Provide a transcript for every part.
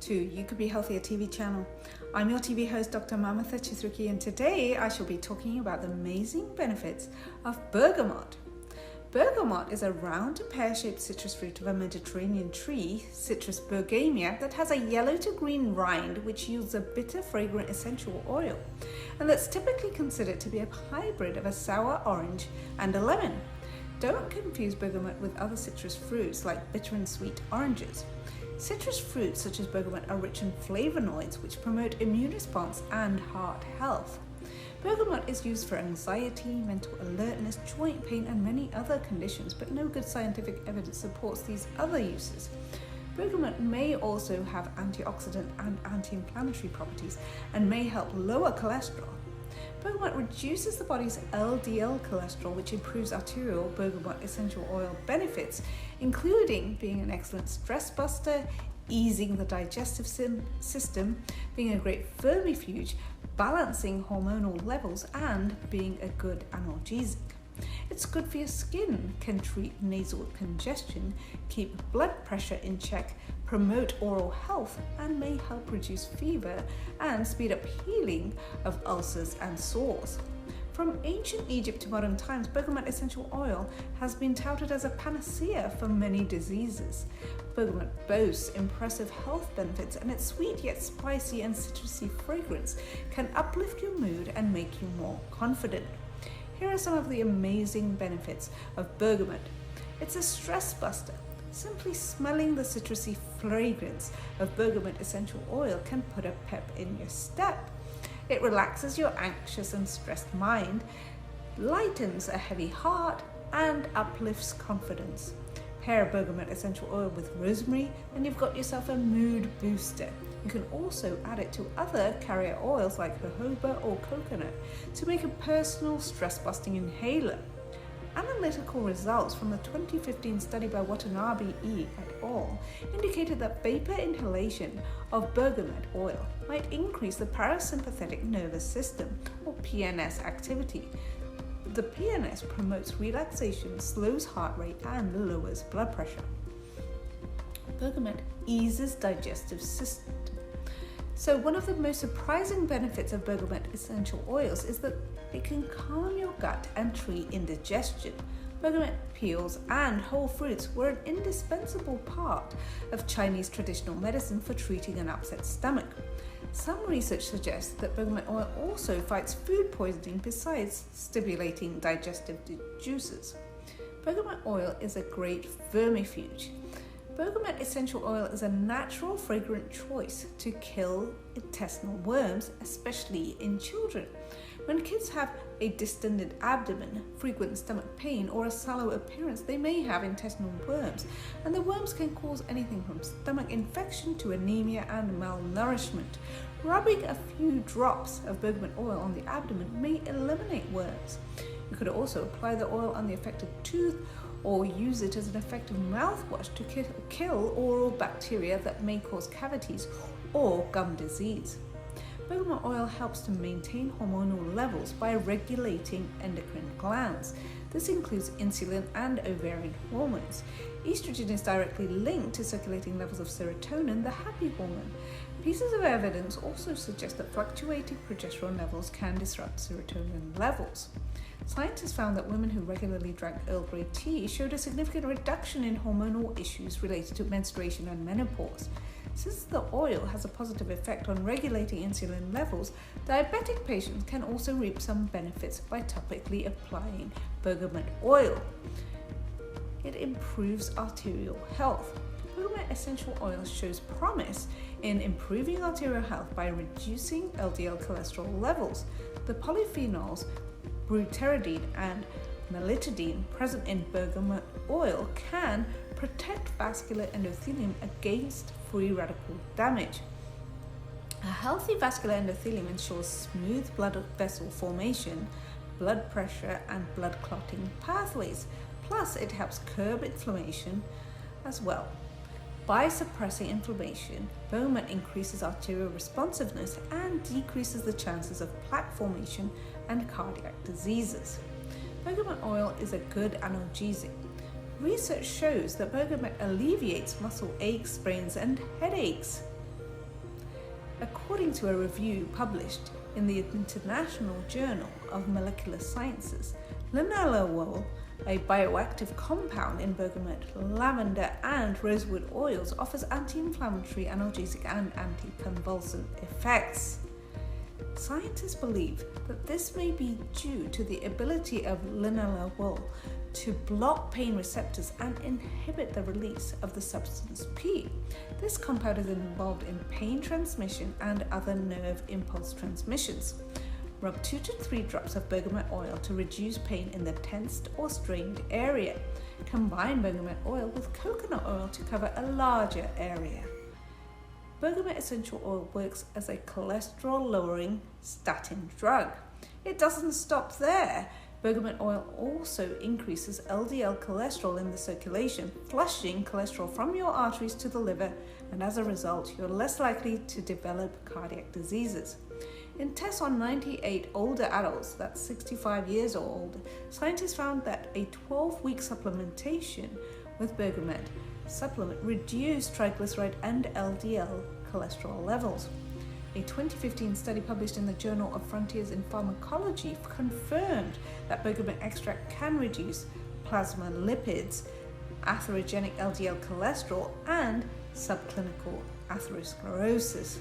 to UCanBeHealthier TV channel. I'm your TV host, Dr. Mamata Chithriki, and today I shall be talking about the amazing benefits of bergamot. Bergamot is a round to pear-shaped citrus fruit of a Mediterranean tree, Citrus bergamia, that has a yellow to green rind which yields a bitter, fragrant essential oil, and that's typically considered to be a hybrid of a sour orange and a lemon. Don't confuse bergamot with other citrus fruits like bitter and sweet oranges. Citrus fruits such as bergamot are rich in flavonoids which promote immune response and heart health. Bergamot is used for anxiety, mental alertness, joint pain, and many other conditions, but no good scientific evidence supports these other uses. Bergamot may also have antioxidant and anti-inflammatory properties and may help lower cholesterol. Bergamot reduces the body's LDL cholesterol, which improves arterial bergamot essential oil benefits, including being an excellent stress buster, easing the digestive system, being a great vermifuge, balancing hormonal levels, and being a good analgesic. It's good for your skin, can treat nasal congestion, keep blood pressure in check, promote oral health, and may help reduce fever and speed up healing of ulcers and sores. From ancient Egypt to modern times, bergamot essential oil has been touted as a panacea for many diseases. Bergamot boasts impressive health benefits, and its sweet yet spicy and citrusy fragrance can uplift your mood and make you more confident. Here are some of the amazing benefits of bergamot. It's a stress buster. Simply smelling the citrusy fragrance of bergamot essential oil can put a pep in your step. It relaxes your anxious and stressed mind, lightens a heavy heart, and uplifts confidence. Pair bergamot essential oil with rosemary and you've got yourself a mood booster. You can also add it to other carrier oils like jojoba or coconut to make a personal stress-busting inhaler. Analytical results from the 2015 study by Watanabe et al. Indicated that vapor inhalation of bergamot oil might increase the parasympathetic nervous system, or PNS, activity. The PNS promotes relaxation, slows heart rate, and lowers blood pressure. Bergamot eases digestive system. So one of the most surprising benefits of bergamot essential oils is that it can calm your gut and treat indigestion. Bergamot peels and whole fruits were an indispensable part of Chinese traditional medicine for treating an upset stomach. Some research suggests that bergamot oil also fights food poisoning besides stimulating digestive juices. Bergamot oil is a great vermifuge. Bergamot essential oil is a natural fragrant choice to kill intestinal worms, especially in children. When kids have a distended abdomen, frequent stomach pain, or a sallow appearance, they may have intestinal worms, and the worms can cause anything from stomach infection to anemia and malnourishment. Rubbing a few drops of bergamot oil on the abdomen may eliminate worms. You could also apply the oil on the affected tooth or use it as an effective mouthwash to kill oral bacteria that may cause cavities or gum disease. Bergamot oil helps to maintain hormonal levels by regulating endocrine glands. This includes insulin and ovarian hormones. Estrogen is directly linked to circulating levels of serotonin, the happy hormone. Pieces of evidence also suggest that fluctuating progesterone levels can disrupt serotonin levels. Scientists found that women who regularly drank Earl Grey tea showed a significant reduction in hormonal issues related to menstruation and menopause. Since the oil has a positive effect on regulating insulin levels, diabetic patients can also reap some benefits by topically applying bergamot oil. It improves arterial health. Bergamot essential oil shows promise in improving arterial health by reducing LDL cholesterol levels. The polyphenols butyridine and melitidine present in bergamot oil can protect vascular endothelium against free radical damage. A healthy vascular endothelium ensures smooth blood vessel formation, blood pressure, and blood clotting pathways. Plus, it helps curb inflammation as well. By suppressing inflammation, bergamot increases arterial responsiveness and decreases the chances of plaque formation and cardiac diseases. Bergamot oil is a good analgesic. Research shows that bergamot alleviates muscle aches, sprains, and headaches. According to a review published in the International Journal of Molecular Sciences, linalool, a bioactive compound in bergamot, lavender, and rosewood oils, offers anti-inflammatory, analgesic, and anticonvulsant effects. Scientists believe that this may be due to the ability of linalool to block pain receptors and inhibit the release of the substance P. This compound is involved in pain transmission and other nerve impulse transmissions. Rub 2 to 3 drops of bergamot oil to reduce pain in the tensed or strained area. Combine bergamot oil with coconut oil to cover a larger area. Bergamot essential oil works as a cholesterol-lowering statin drug. It doesn't stop there. Bergamot oil also increases LDL cholesterol in the circulation, flushing cholesterol from your arteries to the liver, and as a result, you're less likely to develop cardiac diseases. In tests on 98 older adults, that's 65 years or older, scientists found that a 12-week supplementation with bergamot supplement reduced triglyceride and LDL cholesterol levels. A 2015 study published in the Journal of Frontiers in Pharmacology confirmed that bergamot extract can reduce plasma lipids, atherogenic LDL cholesterol, and subclinical atherosclerosis.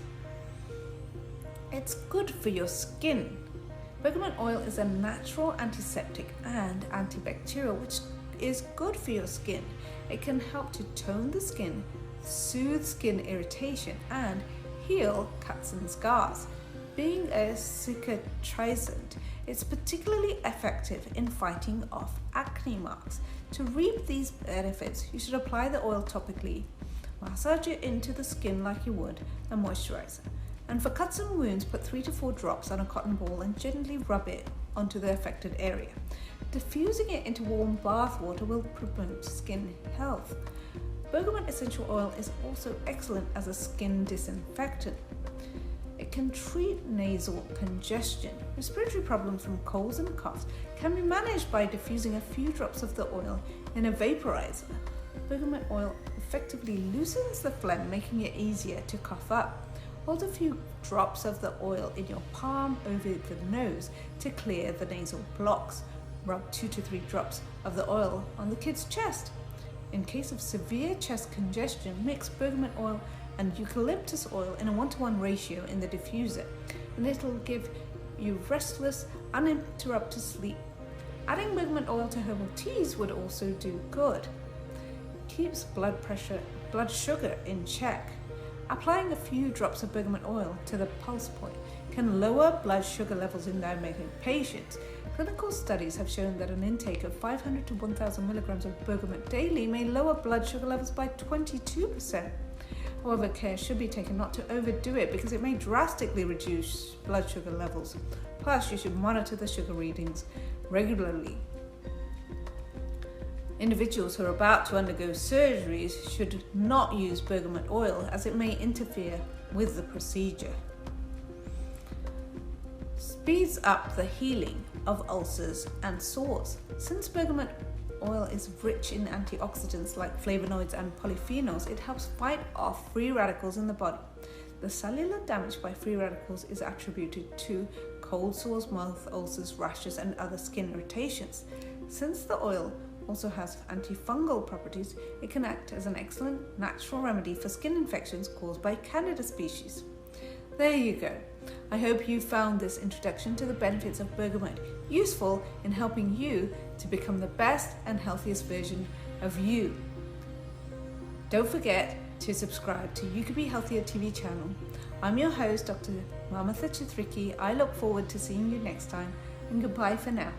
It's good for your skin. Bergamot oil is a natural antiseptic and antibacterial, which is good for your skin. It can help to tone the skin, soothe skin irritation, and heal cuts and scars. Being a cicatrizant, it's particularly effective in fighting off acne marks. To reap these benefits, you should apply the oil topically, massage it into the skin like you would a moisturizer. And for cuts and wounds, put 3 to 4 drops on a cotton ball and gently rub it onto the affected area. Diffusing it into warm bath water will promote skin health. Bergamot essential oil is also excellent as a skin disinfectant. It can treat nasal congestion. Respiratory problems from colds and coughs can be managed by diffusing a few drops of the oil in a vaporizer. Bergamot oil effectively loosens the phlegm, making it easier to cough up. Hold a few drops of the oil in your palm over the nose to clear the nasal blocks. Rub 2 to 3 drops of the oil on the kid's chest. In case of severe chest congestion, mix bergamot oil and eucalyptus oil in a 1-to-1 ratio in the diffuser, and it'll give you restless, uninterrupted sleep. Adding bergamot oil to herbal teas would also do good. Keeps blood sugar in check. Applying a few drops of bergamot oil to the pulse point can lower blood sugar levels in diabetic patients. Clinical studies have shown that an intake of 500 to 1,000 milligrams of bergamot daily may lower blood sugar levels by 22%. However, care should be taken not to overdo it because it may drastically reduce blood sugar levels. Plus, you should monitor the sugar readings regularly. Individuals who are about to undergo surgeries should not use bergamot oil as it may interfere with the procedure. Speeds up the healing of ulcers and sores. Since bergamot oil is rich in antioxidants like flavonoids and polyphenols, it helps fight off free radicals in the body. The cellular damage by free radicals is attributed to cold sores, mouth ulcers, rashes, and other skin irritations. Since the oil also has antifungal properties, it can act as an excellent natural remedy for skin infections caused by Candida species. There you go. I hope you found this introduction to the benefits of bergamot useful in helping you to become the best and healthiest version of you. Don't forget to subscribe to UCanBeHealthierTV channel. I'm your host, Dr. Mamata Chithriki. I look forward to seeing you next time, and goodbye for now.